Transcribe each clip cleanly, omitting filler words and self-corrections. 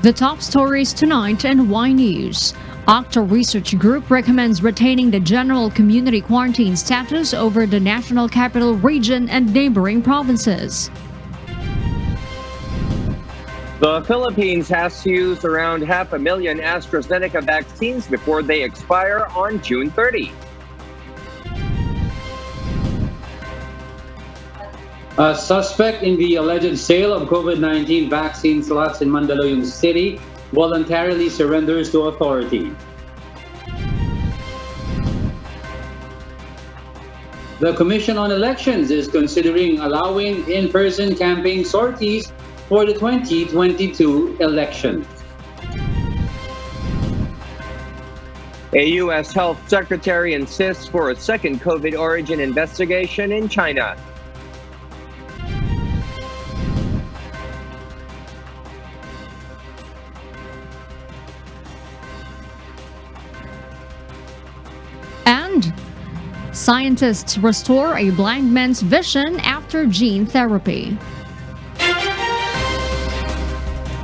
The top stories tonight in Y News. OCTA Research Group recommends retaining the general community quarantine status over the National Capital Region and neighboring provinces. The Philippines has to use around 500,000 AstraZeneca vaccines before they expire on June 30. A suspect in the alleged sale of COVID-19 vaccine slots in Mandaluyong City voluntarily surrenders to authority. The Commission on Elections is considering allowing in-person campaign sorties for the 2022 elections. A U.S. Health Secretary insists for a second COVID origin investigation in China. And scientists restore a blind man's vision after gene therapy.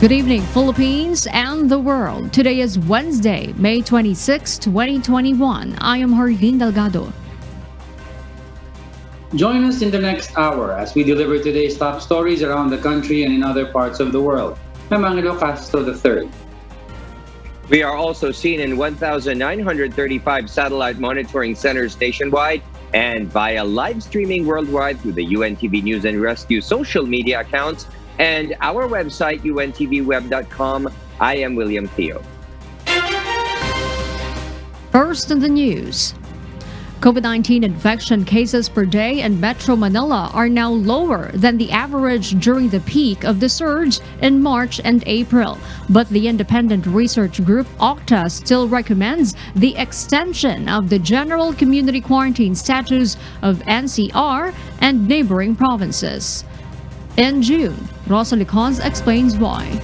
Good evening, Philippines and the world. Today is Wednesday, May 26, 2021. I am Harleen Delgado. Join us in the next hour as we deliver today's top stories around the country and in other parts of the world. I'm Angelo Castro III. We are also seen in 1,935 satellite monitoring centers nationwide and via live streaming worldwide through the UNTV News and Rescue social media accounts and our website, untvweb.com. I am William Theo. First in the news. COVID-19 infection cases per day in Metro Manila are now lower than the average during the peak of the surge in March and April. But the independent research group OCTA still recommends the extension of the general community quarantine status of NCR and neighboring provinces. In June, Rosa Licons explains why.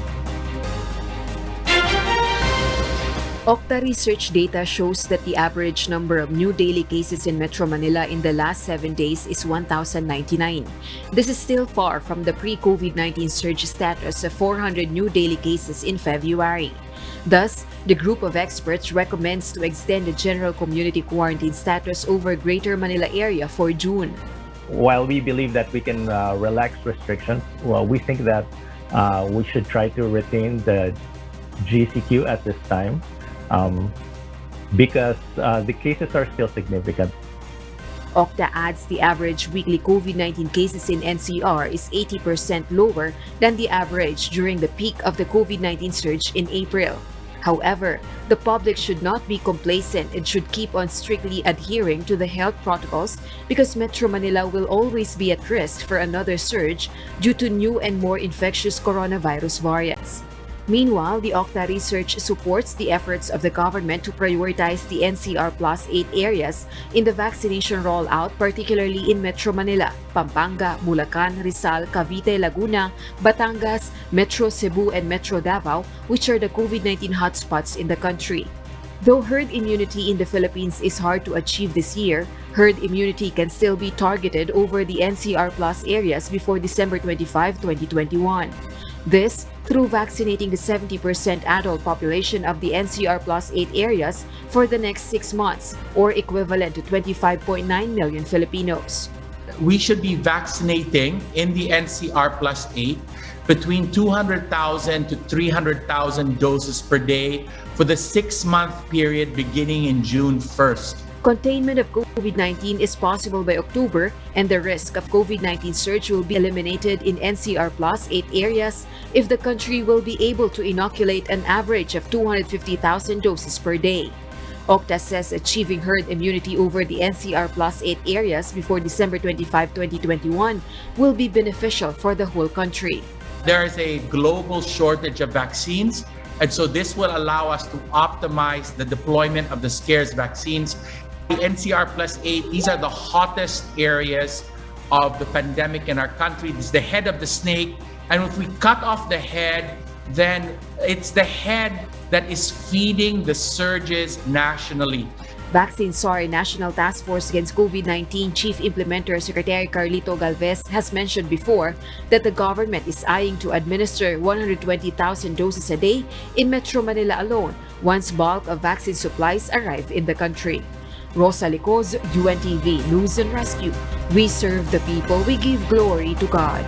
OCTA research data shows that the average number of new daily cases in Metro Manila in the last 7 days is 1,099. This is still far from the pre-COVID-19 surge status of 400 new daily cases in February. Thus, the group of experts recommends to extend the general community quarantine status over Greater Manila area for June. While we believe that we can relax restrictions, we think that we should try to retain the GCQ at this time because the cases are still significant. OCTA adds the average weekly COVID-19 cases in NCR is 80% lower than the average during the peak of the COVID-19 surge in April. However, the public should not be complacent and should keep on strictly adhering to the health protocols because Metro Manila will always be at risk for another surge due to new and more infectious coronavirus variants. Meanwhile, the OCTA research supports the efforts of the government to prioritize the NCR Plus 8 areas in the vaccination rollout, particularly in Metro Manila, Pampanga, Bulacan, Rizal, Cavite, Laguna, Batangas, Metro Cebu, and Metro Davao, which are the COVID-19 hotspots in the country. Though herd immunity in the Philippines is hard to achieve this year, herd immunity can still be targeted over the NCR Plus areas before December 25, 2021. This through vaccinating the 70% adult population of the NCR Plus 8 areas for the next 6 months, or equivalent to 25.9 million Filipinos. We should be vaccinating in the NCR Plus 8 between 200,000 to 300,000 doses per day for the 6-month period beginning in June 1st. Containment of COVID-19 is possible by October, and the risk of COVID-19 surge will be eliminated in NCR Plus 8 areas if the country will be able to inoculate an average of 250,000 doses per day. OCTA says achieving herd immunity over the NCR Plus 8 areas before December 25, 2021 will be beneficial for the whole country. There is a global shortage of vaccines, and so this will allow us to optimize the deployment of the scarce vaccines. The NCR Plus 8, these are the hottest areas of the pandemic in our country. This is the head of the snake. And if we cut off the head, then it's the head that is feeding the surges nationally. Vaccine SAR National Task Force Against COVID-19 Chief Implementer Secretary Carlito Galvez has mentioned before that the government is eyeing to administer 120,000 doses a day in Metro Manila alone once bulk of vaccine supplies arrive in the country. Rosa Licoz, UNTV News and Rescue. We serve the people, we give glory to God.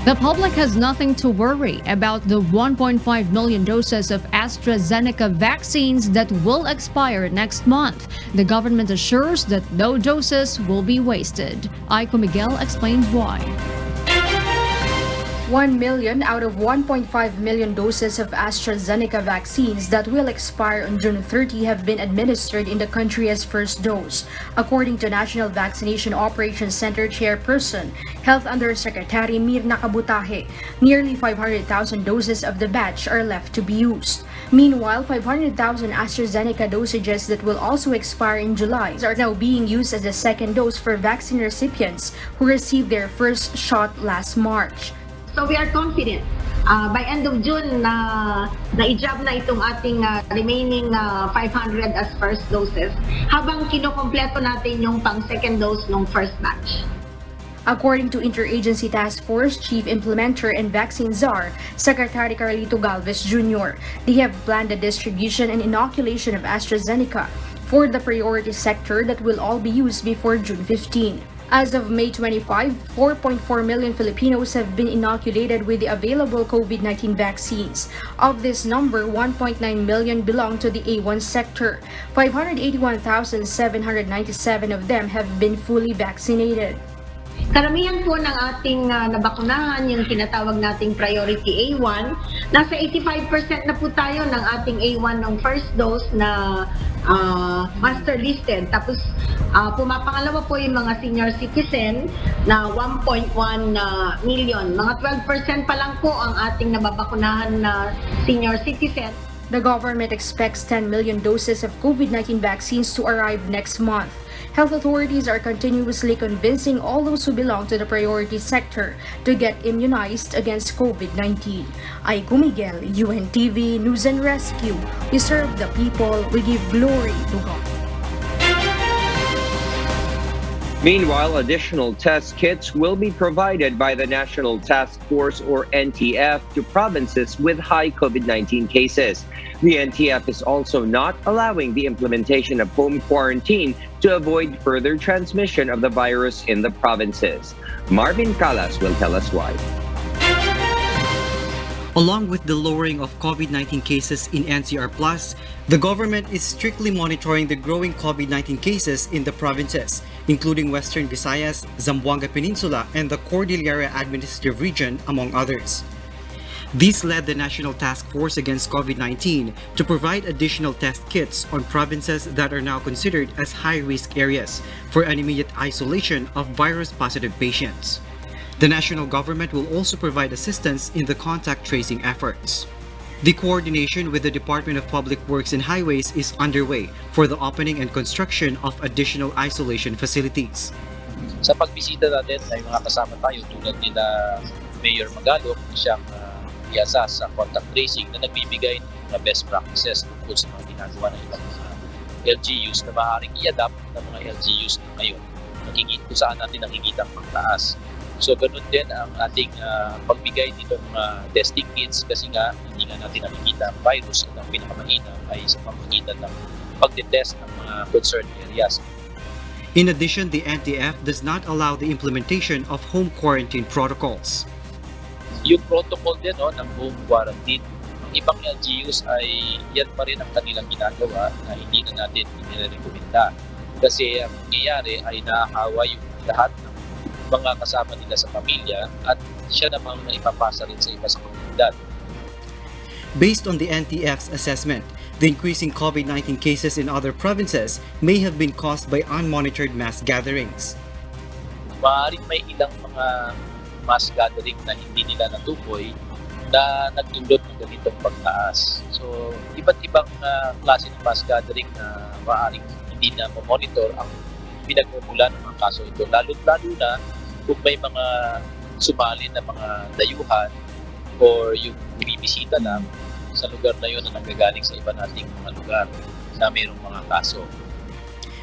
The public has nothing to worry about the 1.5 million doses of AstraZeneca vaccines that will expire next month. The government assures that no doses will be wasted. Aiko Miguel explains why. 1 million out of 1.5 million doses of AstraZeneca vaccines that will expire on June 30 have been administered in the country as first dose, according to National Vaccination Operations Center Chairperson, Health Undersecretary Mirna Kabutahe. Nearly 500,000 doses of the batch are left to be used. Meanwhile, 500,000 AstraZeneca dosages that will also expire in July are now being used as a second dose for vaccine recipients who received their first shot last March. So we are confident by end of June na-i-job na itong ating remaining 500 as first doses habang kinokompleto natin yung pang second dose ng first batch. According to Interagency Task Force Chief Implementer and Vaccine Czar, Secretary Carlito Galvez Jr., they have planned the distribution and inoculation of AstraZeneca for the priority sector that will all be used before June 15. As of May 25, 4.4 million Filipinos have been inoculated with the available COVID-19 vaccines. Of this number, 1.9 million belong to the A1 sector. 581,797 of them have been fully vaccinated. Karamihan po ng ating nabakunahan, yung tinatawag nating priority A1, nasa 85% na po tayo ng ating A1 ng first dose na master listed. Tapos pumapangalawa po yung mga senior citizen na 1.1 million. Mga 12% pa lang po ang ating nababakunahan na senior citizen. The government expects 10 million doses of COVID-19 vaccines to arrive next month. Health authorities are continuously convincing all those who belong to the priority sector to get immunized against COVID-19. Aiko Miguel, UNTV News and Rescue. We serve the people, we give glory to God. Meanwhile, additional test kits will be provided by the National Task Force, or NTF, to provinces with high COVID-19 cases. The NTF is also not allowing the implementation of home quarantine to avoid further transmission of the virus in the provinces. Marvin Calas will tell us why. Along with the lowering of COVID-19 cases in NCR Plus, the government is strictly monitoring the growing COVID-19 cases in the provinces, including Western Visayas, Zamboanga Peninsula, and the Cordillera Administrative Region, among others. This led the National Task Force Against COVID-19 to provide additional test kits on provinces that are now considered as high-risk areas for an immediate isolation of virus-positive patients. The national government will also provide assistance in the contact tracing efforts. The coordination with the Department of Public Works and Highways is underway for the opening and construction of additional isolation facilities. Sa pagbisita natin ay mga kasama tayo tulad nila Mayor Magalog, siyang biyasa sa contact tracing na nagbibigay ng mga best practices tungkol sa mga ginagawa ng ibang LGUs na maaaring i-adapt ng mga LGUs na ngayon kung saan natin nakikita ang pagtaas. So ganun din ang ating pagbigay dito ng testing kits kasi nga hindi nga natin nakikita ang virus at ang pinakamahina ay sa pamamagitan ng pagtitest ng mga concerned areas. In addition, the NTF does not allow the implementation of home quarantine protocols. Yung protocol din ng home quarantine, ang ibang LGUs ay yan pa rin ang kanilang ginagawa na hindi na natin inirekomenda. Kasi ang nangyayari ay naahawa yung lahat ng mga kasama nila sa pamilya at siya namang naipapasa rin sa iba sa komunidad. Based on the NTF's assessment, the increasing COVID-19 cases in other provinces may have been caused by unmonitored mass gatherings. Maaaring may ilang mga mass gathering na hindi nila natukoy na nagdulot ng ganitong pagtaas. So, iba't ibang klase ng mass gathering na maaaring hindi na monitor ang pinagmumulan ng mga kaso ito. Lalo na kung may mga sumali na mga dayuhan or yung bibisita lang sa lugar na yun na nanggagaling sa iba nating mga lugar na mayroong mga kaso.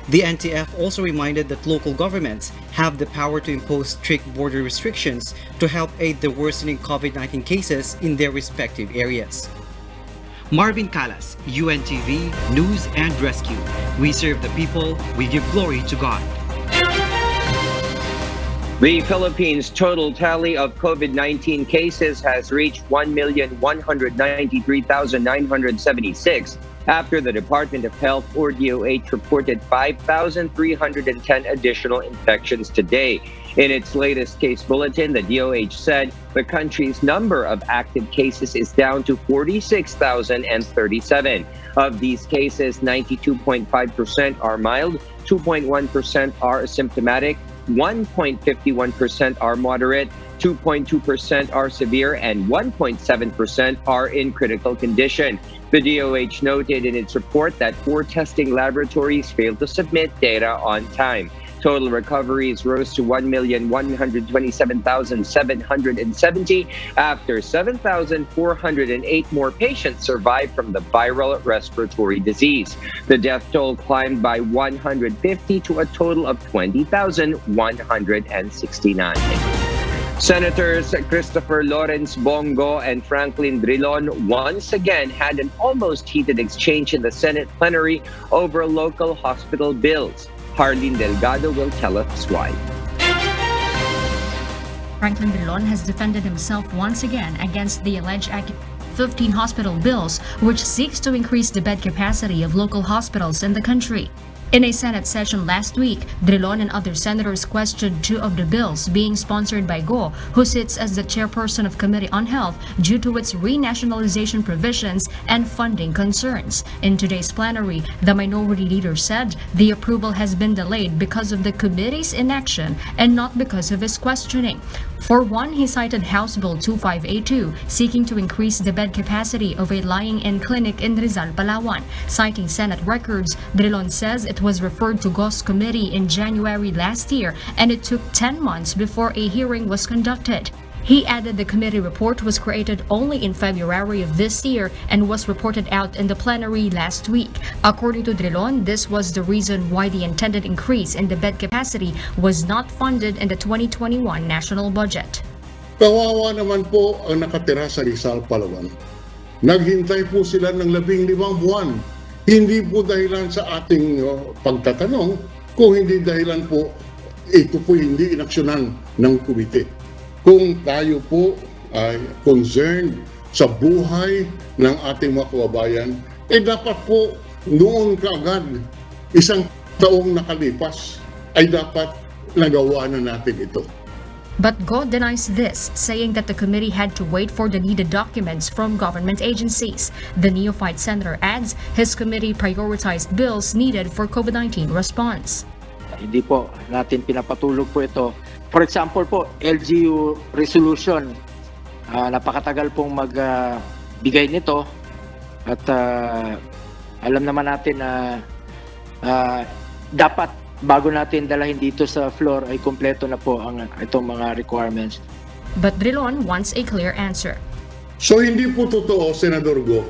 The NTF also reminded that local governments have the power to impose strict border restrictions to help aid the worsening COVID-19 cases in their respective areas. Marvin Calas, UNTV News and Rescue. We serve the people, we give glory to God. The Philippines' total tally of COVID-19 cases has reached 1,193,976 after the Department of Health or DOH reported 5,310 additional infections today. In its latest case bulletin, the DOH said the country's number of active cases is down to 46,037. Of these cases, 92.5% are mild, 2.1% are asymptomatic, 1.51% are moderate, 2.2% are severe, and 1.7% are in critical condition. The DOH noted in its report that 4 testing laboratories failed to submit data on time. Total recoveries rose to 1,127,770 after 7,408 more patients survived from the viral respiratory disease. The death toll climbed by 150 to a total of 20,169. Senators Christopher Lawrence Bongo and Franklin Drilon once again had an almost heated exchange in the Senate plenary over local hospital bills. Harleen Delgado will tell us why. Franklin Drilon has defended himself once again against the alleged 15 hospital bills, which seeks to increase the bed capacity of local hospitals in the country. In a Senate session last week, Drilon and other senators questioned 2 of the bills being sponsored by Go, who sits as the chairperson of Committee on Health due to its renationalization provisions and funding concerns. In today's plenary, the minority leader said the approval has been delayed because of the committee's inaction and not because of his questioning. For one, he cited House Bill 2582, seeking to increase the bed capacity of a lying-in clinic in Rizal, Palawan. Citing Senate records, Drilon says it was referred to GOS committee in January last year and it took 10 months before a hearing was conducted. He added the committee report was created only in February of this year and was reported out in the plenary last week. According to Drilon, this was the reason why the intended increase in the bed capacity was not funded in the 2021 national budget. Kawawa naman po ang nakatira sa Rizal, Palawan. Naghintay po sila ng 15 buwan. Hindi po dahilan sa ating pagtatanong, kung hindi dahilan po, ito po hindi inaksyonan ng komite. Kung tayo po ay concerned sa buhay ng ating mga kababayan, dapat po noon kaagad, 1 taong nakalipas, ay dapat nagawa na natin ito. But Go denies this, saying that the committee had to wait for the needed documents from government agencies. The neophyte senator adds his committee prioritized bills needed for COVID-19 response. Hindi po natin pinapatulog po ito. For example po, LGU resolution, napakatagal pong magbigay nito at alam naman natin na dapat bago natin dalahin dito sa floor ay kumpleto na po ang itong mga requirements. But Drilon wants a clear answer. So hindi po totoo, Senador Go,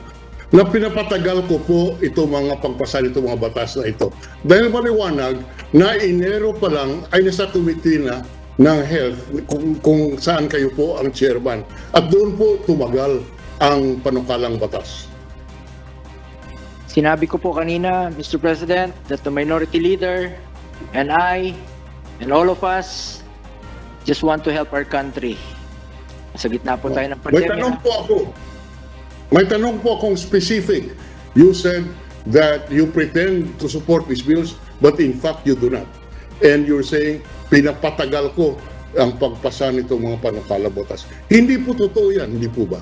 na pinapatagal ko po itong mga pagpasa nito mga batas na ito. Dahil maliwanag na Enero pa lang ay nasa committee na ng health kung saan kayo po ang chairman. At doon po tumagal ang panukalang batas. Sinabi ko po kanina, Mr. President, that the minority leader and I and all of us just want to help our country. Sa gitna po tayo ng pandemya. May tanong po akong specific. You said that you pretend to support these bills, but in fact you do not. And you're saying, pinapatagal ko ang pagpasa nitong mga panukalang batas. Hindi po totoo yan, hindi po ba?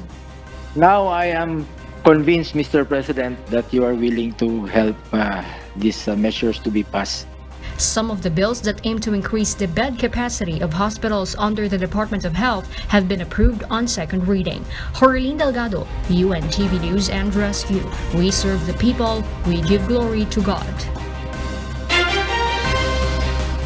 Now I am convinced, Mr. President, that you are willing to help these measures to be passed. Some of the bills that aim to increase the bed capacity of hospitals under the Department of Health have been approved on second reading. Harleen Delgado, UNTV News and Rescue. We serve the people, we give glory to God.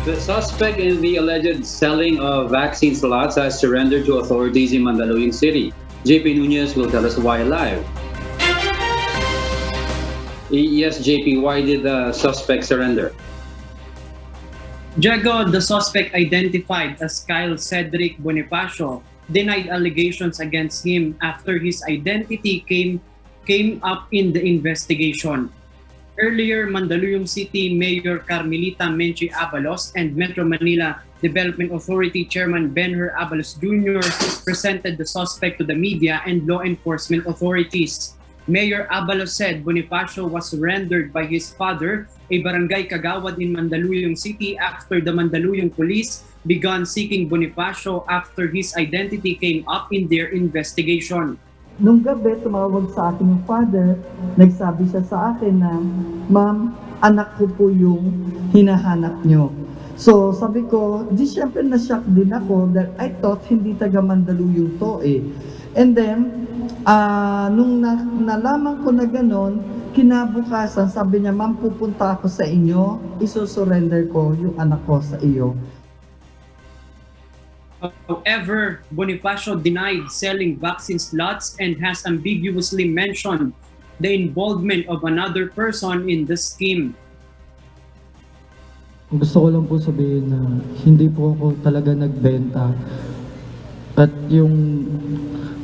The suspect in the alleged selling of vaccine slots has surrendered to authorities in Mandaluyong City. JP Nunez will tell us why live. Yes, JP, why did the suspect surrender? Jago, the suspect identified as Kyle Cedric Bonifacio, denied allegations against him after his identity came up in the investigation. Earlier, Mandaluyong City Mayor Carmelita Menchi Abalos and Metro Manila Development Authority Chairman Benher Abalos Jr. presented the suspect to the media and law enforcement authorities. Mayor Abalos said Bonifacio was surrendered by his father, a barangay kagawad in Mandaluyong City, after the Mandaluyong police began seeking Bonifacio after his identity came up in their investigation. Nung gabi, tumawag sa akin yung father, nagsabi siya sa akin na, "Ma'am, anak ko po yung hinahanap nyo." So sabi ko, di syempre na-shock din ako that I thought hindi taga Mandaluyong to eh. And then, nung nalaman ko na ganon, kinabukasan sabi niya, "Ma'am, pupunta ako sa inyo, isusurrender ko yung anak ko sa iyo." However, Bonifacio denied selling vaccine slots and has ambiguously mentioned the involvement of another person in the scheme. Gusto ko lang po sabihin na hindi po ako talaga nagbenta at yung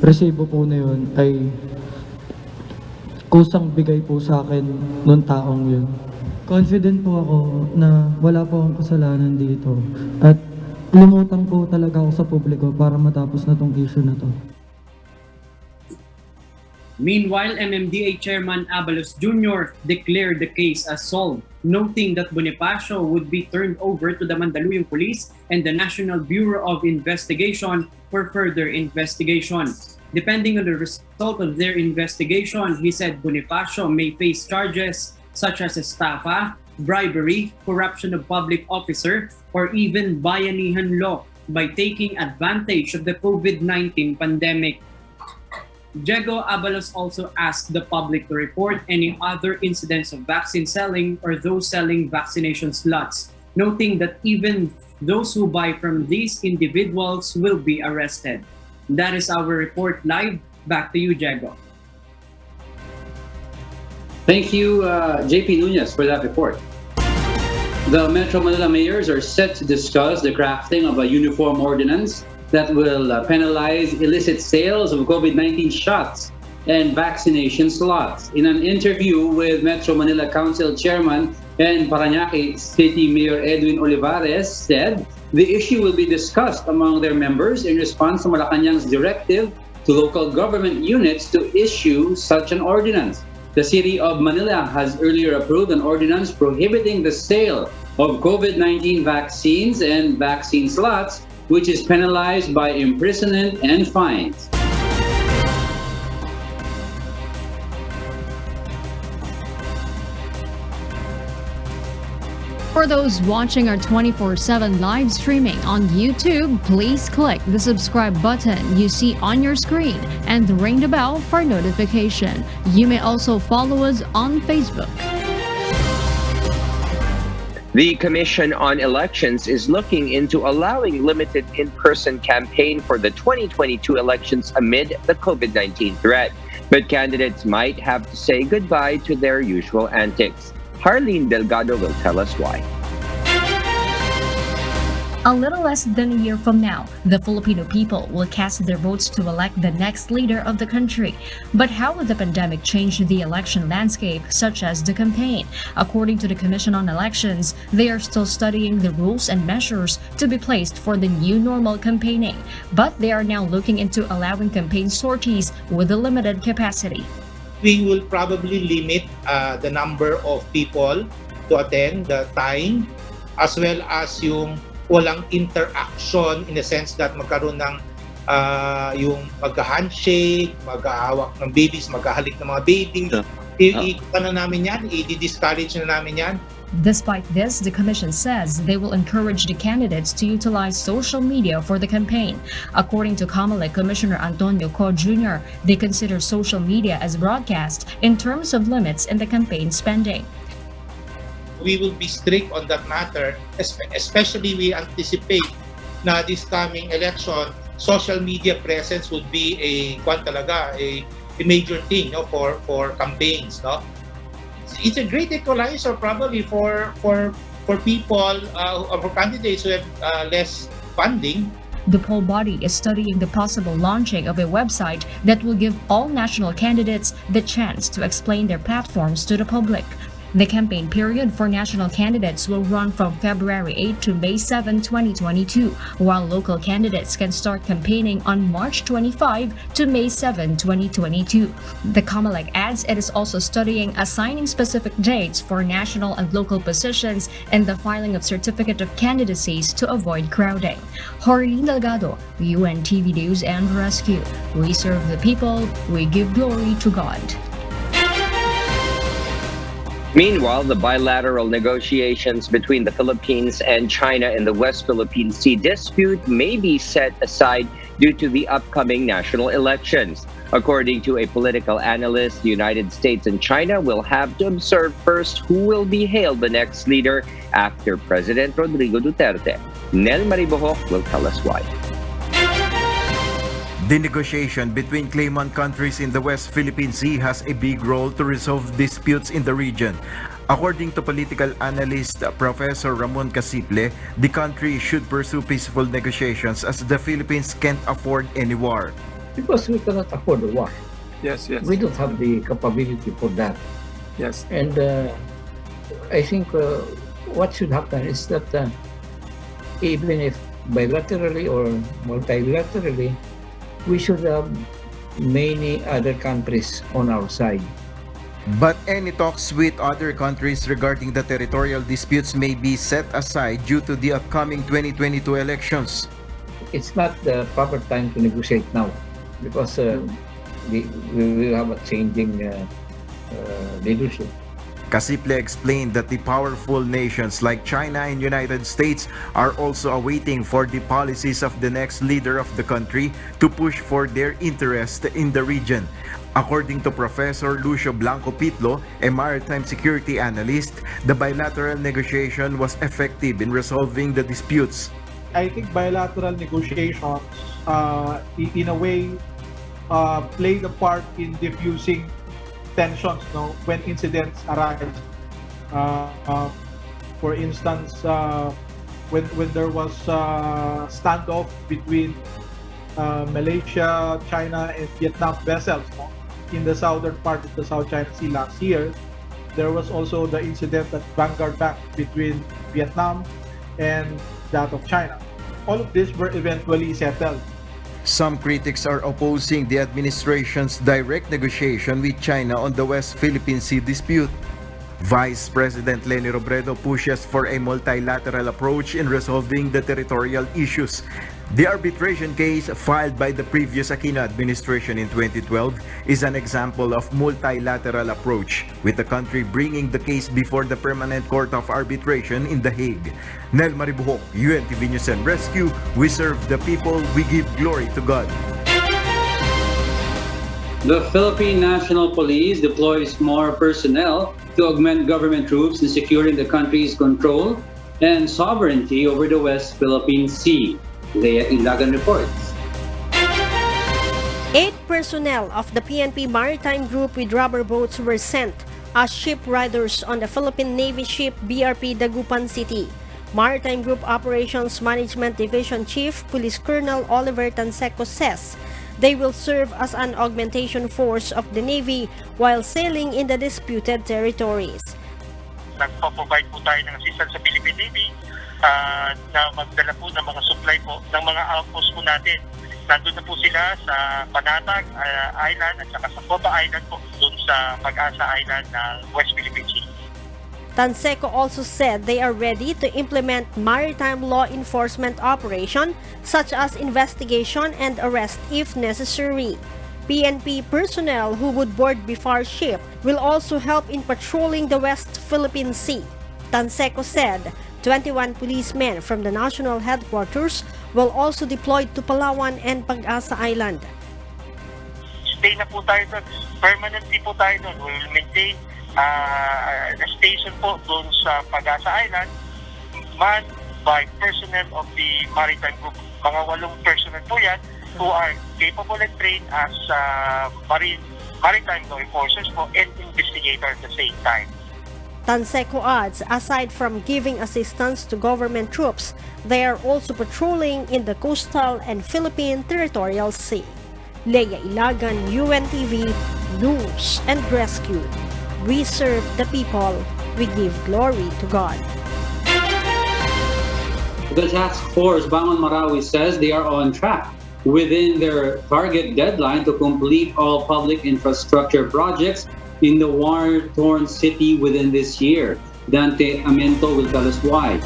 resibo po na yun ay kusang bigay po sa akin nung taong yun. Confident po ako na wala po akong kasalanan dito at lumutang po talaga ako sa publiko para matapos na tong issue na to. Meanwhile, MMDA Chairman Abalos Jr. declared the case as solved, noting that Bonifacio would be turned over to the Mandaluyong Police and the National Bureau of Investigation for further investigation. Depending on the result of their investigation, he said Bonifacio may face charges such as estafa, bribery, corruption of public officer, or even bayanihan law by taking advantage of the COVID-19 pandemic. Diego Abalos also asked the public to report any other incidents of vaccine selling or those selling vaccination slots, noting that even those who buy from these individuals will be arrested. That is our report live. Back to you, Diego. Thank you, JP Nunez, for that report. The Metro Manila mayors are set to discuss the crafting of a uniform ordinance that will penalize illicit sales of COVID-19 shots and vaccination slots. In an interview with Metro Manila Council Chairman and Parañaque City Mayor Edwin Olivares said the issue will be discussed among their members in response to Malacanang's directive to local government units to issue such an ordinance. The City of Manila has earlier approved an ordinance prohibiting the sale of COVID-19 vaccines and vaccine slots, which is penalized by imprisonment and fines. For those watching our 24/7 live streaming on YouTube, please click the subscribe button you see on your screen and ring the bell for notification. You may also follow us on Facebook. The Commission on Elections is looking into allowing limited in-person campaign for the 2022 elections amid the COVID-19 threat. But candidates might have to say goodbye to their usual antics. Harleen Delgado will tell us why. A little less than a year from now, the Filipino people will cast their votes to elect the next leader of the country. But how will the pandemic change the election landscape, such as the campaign? According to the Commission on Elections, they are still studying the rules and measures to be placed for the new normal campaigning. But they are now looking into allowing campaign sorties with a limited capacity. We will probably limit the number of people to attend, the time, as well as yung walang interaction in the sense that magkaroon ng yung magka-handshake, mag-ahawak ng babies, magkahalik ng mga babies. I-ano namin yan, i-discourage na namin yan. Despite this, the Commission says they will encourage the candidates to utilize social media for the campaign. According to COMELEC Commissioner Antonio Co. Jr., they consider social media as broadcast in terms of limits in the campaign spending. We will be strict on that matter, especially we anticipate na this coming election, social media presence would be a major thing, no, for campaigns, no. it's a great equalizer probably for people, for candidates who have less funding. The poll body is studying the possible launching of a website that will give all national candidates the chance to explain their platforms to the public. The campaign period for national candidates will run from February 8 to May 7, 2022, while local candidates can start campaigning on March 25 to May 7, 2022. The COMELEC adds it is also studying assigning specific dates for national and local positions and the filing of certificate of candidacies to avoid crowding. Jorlene Delgado, UNTV News and Rescue. We serve the people, we give glory to God. Meanwhile, the bilateral negotiations between the Philippines and China in the West Philippine Sea dispute may be set aside due to the upcoming national elections. According to a political analyst, the United States and China will have to observe first who will be hailed the next leader after President Rodrigo Duterte. Nel Maribojoc will tell us why. The negotiation between claimant countries in the West Philippine Sea has a big role to resolve disputes in the region. According to political analyst Professor Ramon Casiple, the country should pursue peaceful negotiations as the Philippines can't afford any war. Because we cannot afford a war. Yes. We don't have the capability for that. Yes. And I think what should happen is that even if bilaterally or multilaterally, we should have many other countries on our side. But any talks with other countries regarding the territorial disputes may be set aside due to the upcoming 2022 elections. It's not the proper time to negotiate now because we will have a changing leadership. Casiple explained that the powerful nations like China and United States are also awaiting for the policies of the next leader of the country to push for their interest in the region. According to Professor Lucio Blanco Pitlo, a maritime security analyst, the bilateral negotiation was effective in resolving the disputes. I think bilateral negotiations, in a way, played a part in diffusing tensions when incidents arise. For instance, when there was standoff between Malaysia, China, and Vietnam vessels in the southern part of the South China Sea last year, there was also the incident at Vanguard Bank between Vietnam and that of China. All of these were eventually settled. Some critics are opposing the administration's direct negotiation with China on the West Philippine Sea dispute. Vice President Leni Robredo pushes for a multilateral approach in resolving the territorial issues. The arbitration case filed by the previous Aquino administration in 2012 is an example of multilateral approach, with the country bringing the case before the Permanent Court of Arbitration in The Hague. Nel Maribojoc, UNTV News and Rescue. We serve the people, we give glory to God. The Philippine National Police deploys more personnel to augment government troops in securing the country's control and sovereignty over the West Philippine Sea. Leia Ilagan reports. 8 personnel of the PNP Maritime Group with rubber boats were sent as ship riders on the Philippine Navy ship BRP Dagupan City. Maritime Group Operations Management Division Chief Police Colonel Oliver Tanseco says they will serve as an augmentation force of the Navy while sailing in the disputed territories. Nagpo-provide po tayo ng assistance sa Philippine Navy na magdala po ng mga supply po ng mga outposts po natin. Nandun na po sila sa Panatag Island at saka sa Coba Island po doon sa Pag-asa Island ng West Philippine Sea. Tanseco also said they are ready to implement maritime law enforcement operation such as investigation and arrest if necessary. PNP personnel who would board before ship will also help in patrolling the West Philippine Sea. Tanseco said 21 policemen from the national headquarters will also deploy to Palawan and Pag-asa Island. Stay na po tayo doon. Permanently po tayo doon. We will maintain a station po doon sa Pag-asa Island manned by personnel of the Maritime Group. Mga 8 personnel po yan who are capable and trained as maritime law enforcers po and investigator at the same time. Tanseco adds, aside from giving assistance to government troops, they are also patrolling in the coastal and Philippine territorial sea. Leia Ilagan, UNTV, News and Rescue. We serve the people. We give glory to God. The task force Bangon Marawi says they are on track within their target deadline to complete all public infrastructure projects in the war-torn city within this year. Dante Amento will tell us why.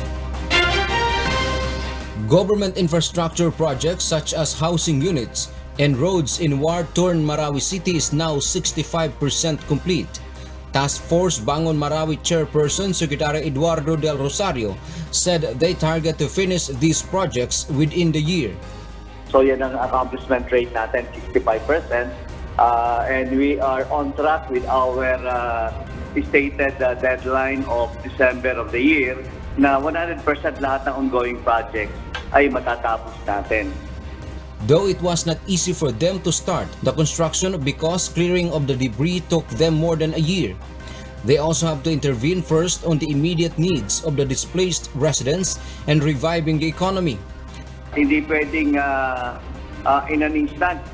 Government infrastructure projects such as housing units and roads in war-torn Marawi City is now 65% complete. Task Force Bangon Marawi Chairperson Secretary Eduardo Del Rosario said they target to finish these projects within the year. So yan ang accomplishment rate natin, 65%. And we are on track with our stated deadline of December of the year na 100% lahat ng ongoing projects ay matatapos natin. Though it was not easy for them to start the construction because clearing of the debris took them more than a year. They also have to intervene first on the immediate needs of the displaced residents and reviving the economy. Hindi pwedeng in an instant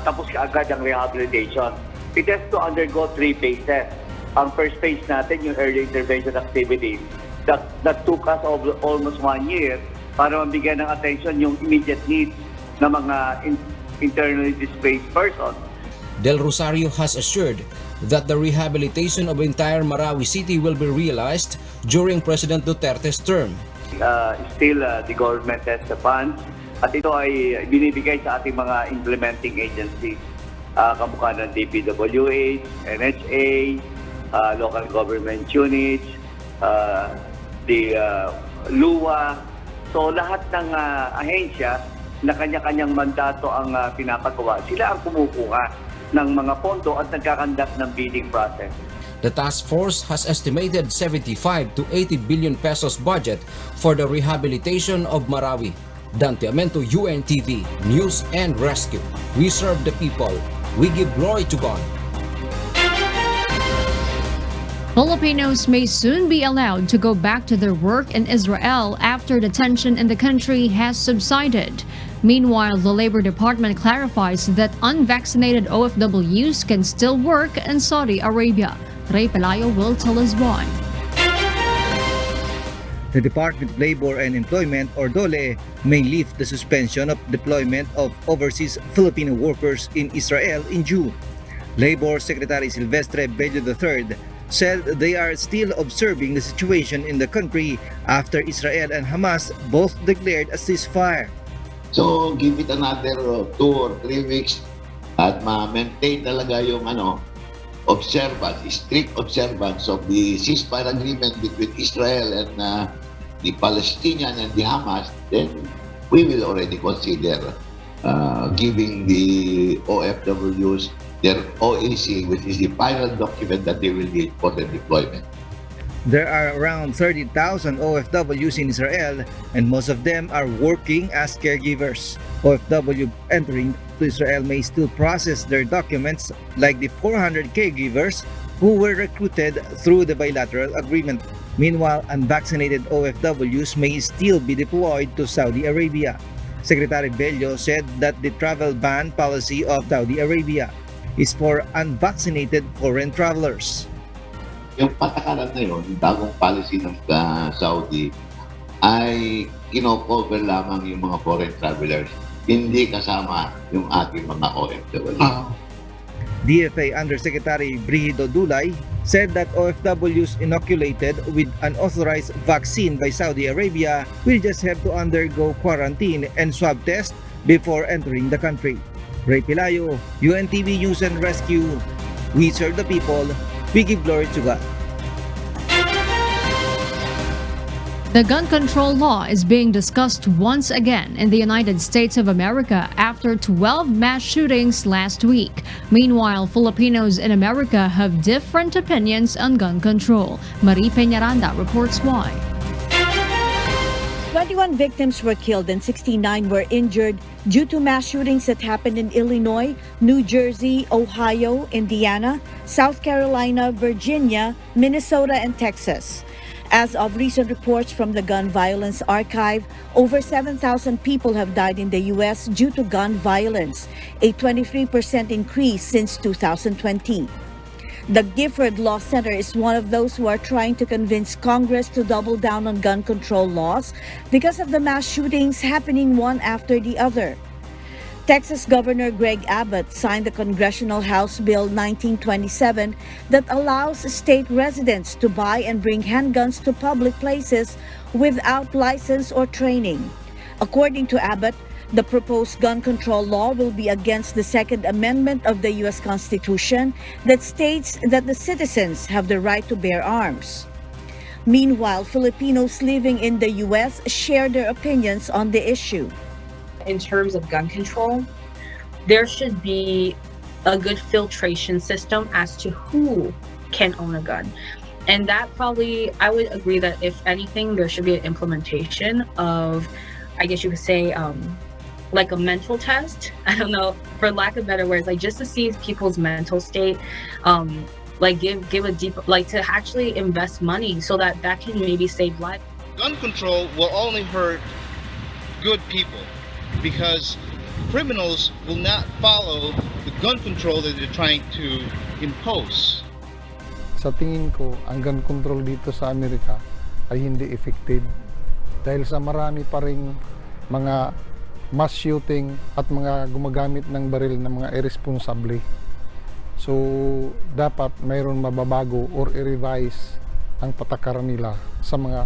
tapos agad ang rehabilitation. It has to undergo 3 phases. Ang first phase natin, yung early intervention activities, that took us almost 1 year para mabigyan ng attention yung immediate needs ng mga internally displaced persons. Del Rosario has assured that the rehabilitation of entire Marawi City will be realized during President Duterte's term. Still, the government has the funds at ito ay binibigay sa ating mga implementing agencies. Kamukha ng DPWH, NHA, local government units, the LUWA. So lahat ng ahensya na kanya-kanyang mandato ang pinapagawa, sila ang kumukuha ng mga pondo at nagkakandak ng bidding process. The task force has estimated 75 to 80 billion pesos budget for the rehabilitation of Marawi. Dante Amento, UNTV, News and Rescue. We serve the people. We give glory to God. Filipinos may soon be allowed to go back to their work in Israel after the tension in the country has subsided. Meanwhile, the Labor Department clarifies that unvaccinated OFWs can still work in Saudi Arabia. Ray Pelayo will tell us why. The Department of Labor and Employment, or DOLE, may lift the suspension of deployment of overseas Filipino workers in Israel in June. Labor Secretary Silvestre Bello III said they are still observing the situation in the country after Israel and Hamas both declared a ceasefire. So give it another 2 or 3 weeks at ma-maintain talaga yung observance, strict observance of the ceasefire agreement between Israel and the Palestinian and the Hamas, then we will already consider giving the OFWs their OEC, which is the final document that they will need for the deployment. There are around 30,000 OFWs in Israel, and most of them are working as caregivers. OFW entering to Israel may still process their documents like the 400 caregivers who were recruited through the bilateral agreement. Meanwhile, unvaccinated OFWs may still be deployed to Saudi Arabia. Secretary Bello said that the travel ban policy of Saudi Arabia is for unvaccinated foreign travelers. Yung patakaran na yun, yung bagong policy ng Saudi, ay kino-cover lamang yung mga foreign travelers, hindi kasama yung ating mga OFW. DFA Undersecretary Brigido Dulay said that OFWs inoculated with an authorized vaccine by Saudi Arabia will just have to undergo quarantine and swab test before entering the country. Ray Pelayo, UNTV News and Rescue. We serve the people. We give glory to God. The gun control law is being discussed once again in the United States of America after 12 mass shootings last week. Meanwhile, Filipinos in America have different opinions on gun control. Marie Peñaranda reports why. 21 victims were killed and 69 were injured due to mass shootings that happened in Illinois, New Jersey, Ohio, Indiana, South Carolina, Virginia, Minnesota, and Texas. As of recent reports from the Gun Violence Archive, over 7,000 people have died in the U.S. due to gun violence, a 23% increase since 2020. The Gifford Law Center is one of those who are trying to convince Congress to double down on gun control laws because of the mass shootings happening one after the other. Texas Governor Greg Abbott signed the Congressional House Bill 1927 that allows state residents to buy and bring handguns to public places without license or training. According to Abbott, the proposed gun control law will be against the Second Amendment of the U.S. Constitution that states that the citizens have the right to bear arms. Meanwhile, Filipinos living in the U.S. share their opinions on the issue. In terms of gun control, there should be a good filtration system as to who can own a gun. And that probably, I would agree that if anything, there should be an implementation of, I guess you could say, like a mental test. I don't know, for lack of better words, like just to see people's mental state, like give a deep, like to actually invest money so that can maybe save lives. Gun control will only hurt good people because criminals will not follow the gun control that they're trying to impose. Sa tingin ko, ang gun control dito sa Amerika ay hindi effective dahil sa marami pa ring mga mass shooting at mga gumagamit ng baril ng mga irresponsable. So, dapat mayroon mababago or i-revise ang patakaran nila sa mga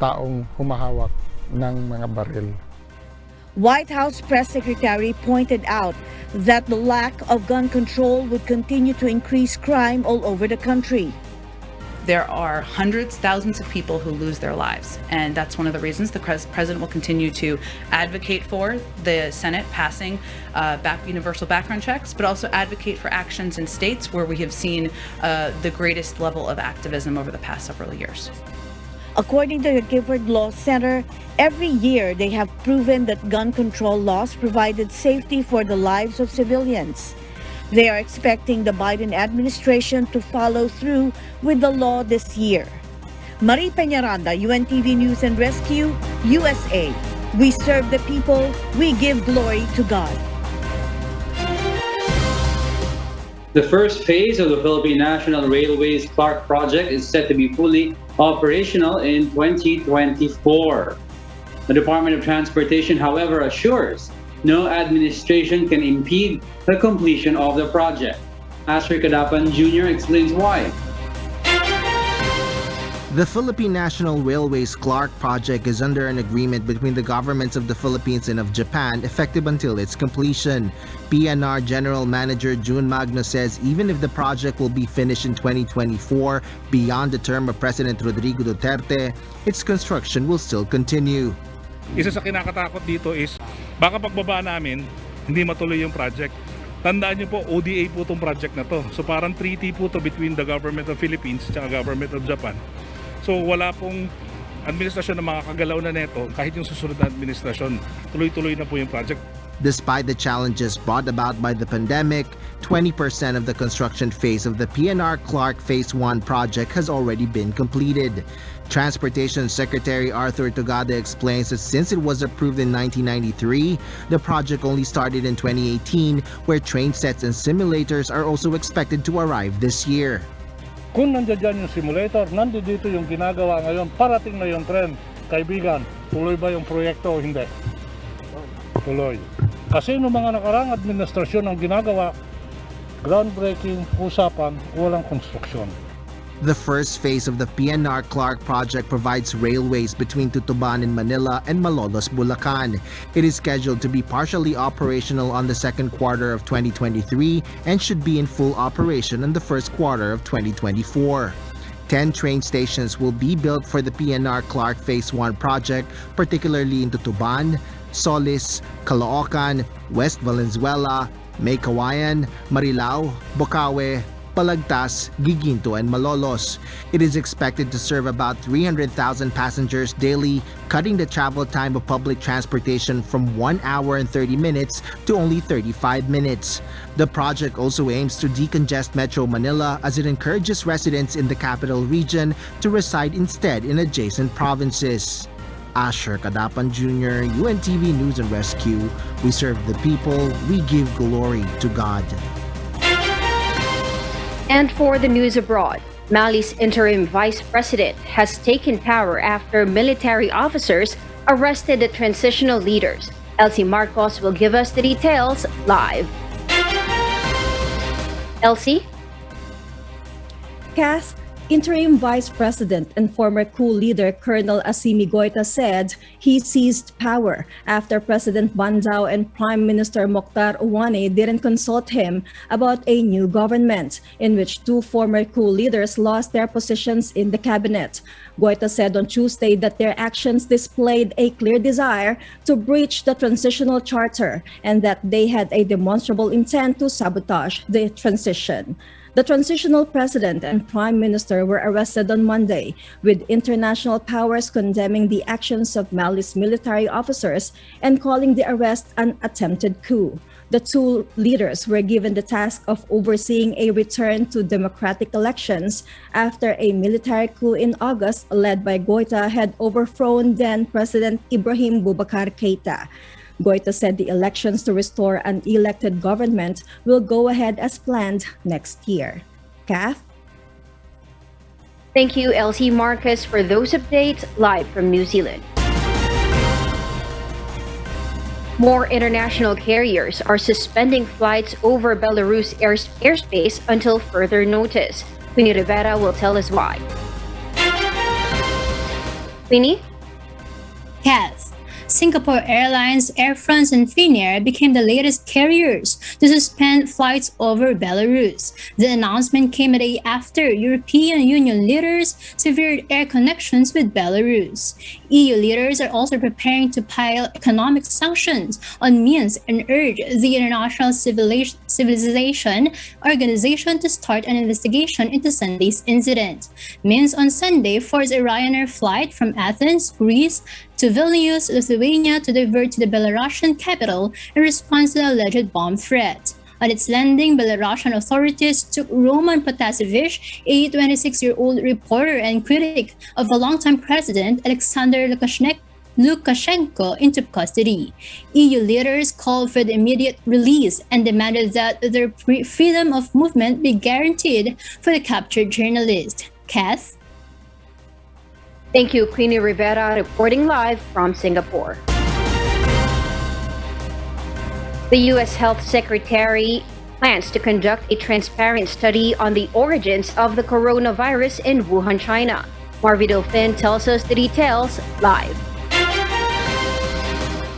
taong humahawak ng mga baril. White House Press Secretary pointed out that the lack of gun control would continue to increase crime all over the country. There are hundreds, thousands of people who lose their lives, and that's one of the reasons the president will continue to advocate for the Senate passing universal background checks, but also advocate for actions in states where we have seen the greatest level of activism over the past several years. According to the Gifford Law Center, every year they have proven that gun control laws provided safety for the lives of civilians. They are expecting the Biden administration to follow through with the law this year. Marie Peñaranda, UNTV News and Rescue, USA. We serve the people, we give glory to God. The first phase of the Philippine National Railways Clark project is set to be fully operational in 2024. The Department of Transportation, however, assures no administration can impede the completion of the project. Asher Kadapan Jr. explains why. The Philippine National Railways Clark project is under an agreement between the governments of the Philippines and of Japan, effective until its completion. PNR General Manager June Magno says even if the project will be finished in 2024, beyond the term of President Rodrigo Duterte, its construction will still continue. Isa sa kinakatakot dito is baka pagbaba namin, hindi matuloy yung project. Tandaan nyo po, ODA po itong project na to. So parang treaty po to between the government of Philippines at government of Japan. So wala pong administrasyon na makakagalaw na neto kahit yung susunod na administrasyon. Tuloy-tuloy na po yung project. Despite the challenges brought about by the pandemic, 20% of the construction phase of the PNR Clark Phase 1 project has already been completed. Transportation Secretary Arthur Tugada explains that since it was approved in 1993, the project only started in 2018, where train sets and simulators are also expected to arrive this year. Kung nandiyan yung simulator, nandito yung ginagawa ngayon, parating na yung tren. Kaibigan, tuloy ba yung proyekto o hindi? Tuloy. Kasi noong mga nakarang administrasyon ang ginagawa, groundbreaking, usapan, walang konstruksyon. The first phase of the PNR Clark project provides railways between Tutuban and Manila and Malolos, Bulacan. It is scheduled to be partially operational on the second quarter of 2023 and should be in full operation in the first quarter of 2024. 10 train stations will be built for the PNR Clark Phase 1 project, particularly in Tutuban, Solis, Caloocan, West Valenzuela, May Kawayan, Marilao, Bocaue, Balagtas, Giginto, and Malolos. It is expected to serve about 300,000 passengers daily, cutting the travel time of public transportation from 1 hour and 30 minutes to only 35 minutes. The project also aims to decongest Metro Manila as it encourages residents in the capital region to reside instead in adjacent provinces. Asher Kadapan Jr., UNTV News and Rescue. We serve the people, we give glory to God. And for the news abroad, Mali's interim vice president has taken power after military officers arrested the transitional leaders. Elsie Marcos will give us the details live. Elsie? Kath, interim vice president and former coup leader Colonel Assimi Goita said he seized power after President Bandao and Prime Minister Mokhtar Ouane didn't consult him about a new government, in which two former coup leaders lost their positions in the cabinet. Goita said on Tuesday that their actions displayed a clear desire to breach the transitional charter and that they had a demonstrable intent to sabotage the transition. The transitional president and prime minister were arrested on Monday, with international powers condemning the actions of Mali's military officers and calling the arrest an attempted coup. The two leaders were given the task of overseeing a return to democratic elections after a military coup in August led by Goita had overthrown then President Ibrahim Boubacar Keita. Goita said the elections to restore an elected government will go ahead as planned next year. Kath? Thank you, Elsie Marcus, for those updates live from New Zealand. More international carriers are suspending flights over Belarus airspace until further notice. Queenie Rivera will tell us why. Queenie? Kath. Singapore Airlines, Air France, and Finnair became the latest carriers to suspend flights over Belarus. The announcement came a day after European Union leaders severed air connections with Belarus. EU leaders are also preparing to pile economic sanctions on Minsk and urge the International Civilization Organization to start an investigation into Sunday's incident. Minsk on Sunday forced a Ryanair flight from Athens, Greece, to Vilnius, Lithuania to divert to the Belarusian capital in response to the alleged bomb threat. On its landing, Belarusian authorities took Roman Protasevich, a 26-year-old reporter and critic of the longtime president Alexander Lukashenko, into custody. EU leaders called for the immediate release and demanded that their freedom of movement be guaranteed for the captured journalist. Kath? Thank you, Queenie Rivera, reporting live from Singapore. The U.S. Health Secretary plans to conduct a transparent study on the origins of the coronavirus in Wuhan, China. Marvy Delfin tells us the details live.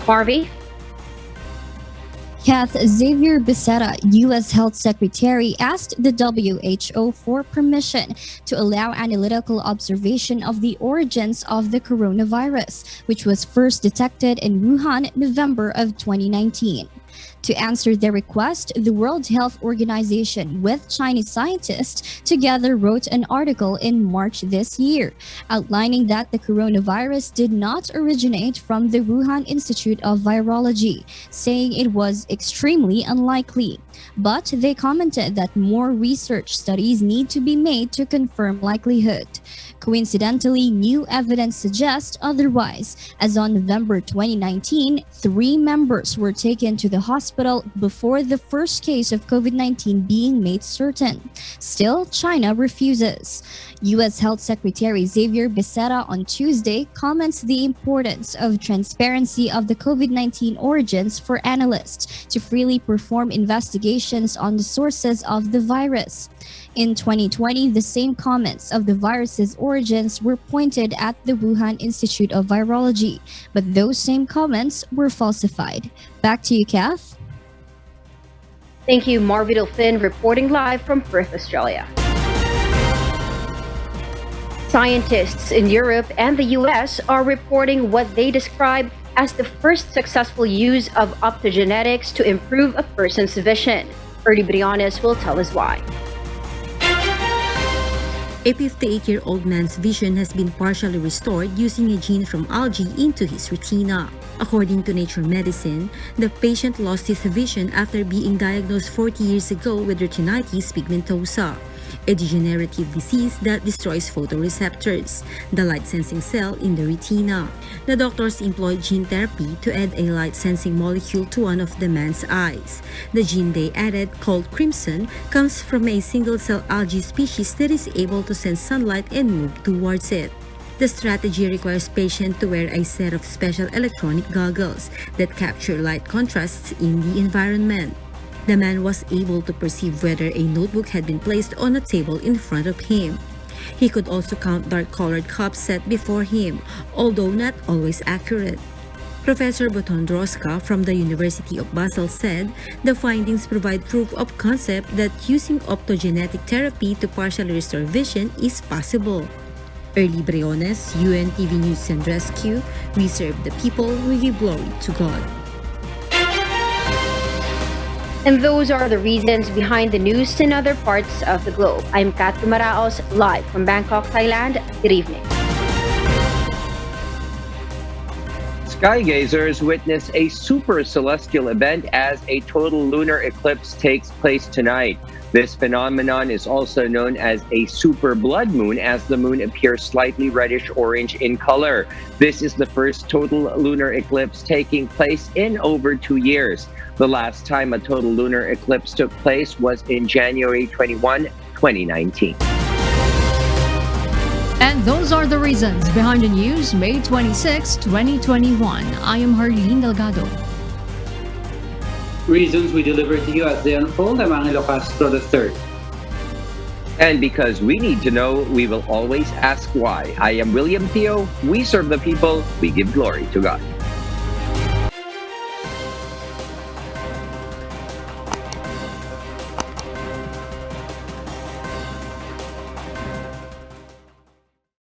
Marvy? Kath, Xavier Becerra, U.S. Health Secretary, asked the WHO for permission to allow analytical observation of the origins of the coronavirus, which was first detected in Wuhan, November of 2019. To answer their request, the World Health Organization with Chinese scientists together wrote an article in March this year, outlining that the coronavirus did not originate from the Wuhan Institute of Virology, saying it was extremely unlikely. But they commented that more research studies need to be made to confirm likelihood. Coincidentally, new evidence suggests otherwise, as on November 2019, 3 members were taken to the hospital before the first case of COVID-19 being made certain. Still, China refuses. U.S. Health Secretary Xavier Becerra on Tuesday comments the importance of transparency of the COVID-19 origins for analysts to freely perform investigations on the sources of the virus. In 2020, the same comments of the virus's origins were pointed at the Wuhan Institute of Virology, but those same comments were falsified. Back to you, Kath. Thank you, Marvy Delfin, reporting live from Perth, Australia. Scientists in Europe and the US are reporting what they describe as the first successful use of optogenetics to improve a person's vision. Ernie Briones will tell us why. A 58-year-old man's vision has been partially restored using a gene from algae into his retina. According to Nature Medicine, the patient lost his vision after being diagnosed 40 years ago with retinitis pigmentosa, a degenerative disease that destroys photoreceptors, the light-sensing cell in the retina. The doctors employed gene therapy to add a light-sensing molecule to one of the man's eyes. The gene they added, called crimson, comes from a single-cell algae species that is able to sense sunlight and move towards it. The strategy requires patients to wear a set of special electronic goggles that capture light contrasts in the environment. The man was able to perceive whether a notebook had been placed on a table in front of him. He could also count dark-colored cups set before him, although not always accurate. Professor Botondroska from the University of Basel said the findings provide proof of concept that using optogenetic therapy to partially restore vision is possible. Early Briones, UNTV News and Rescue. We serve the people, we give glory to God. And those are the reasons behind the news in other parts of the globe. I'm Kat Tumaraos, live from Bangkok, Thailand. Good evening. Skygazers witness a super celestial event as a total lunar eclipse takes place tonight. This phenomenon is also known as a super blood moon, as the moon appears slightly reddish-orange in color. This is the first total lunar eclipse taking place in over 2 years. The last time a total lunar eclipse took place was in January 21, 2019. And those are the reasons behind the news, May 26, 2021. I am Harleen Delgado. Reasons we deliver to you as they unfold. I'm Angelo Castro III. And because we need to know, we will always ask why. I am William Theo. We serve the people. We give glory to God.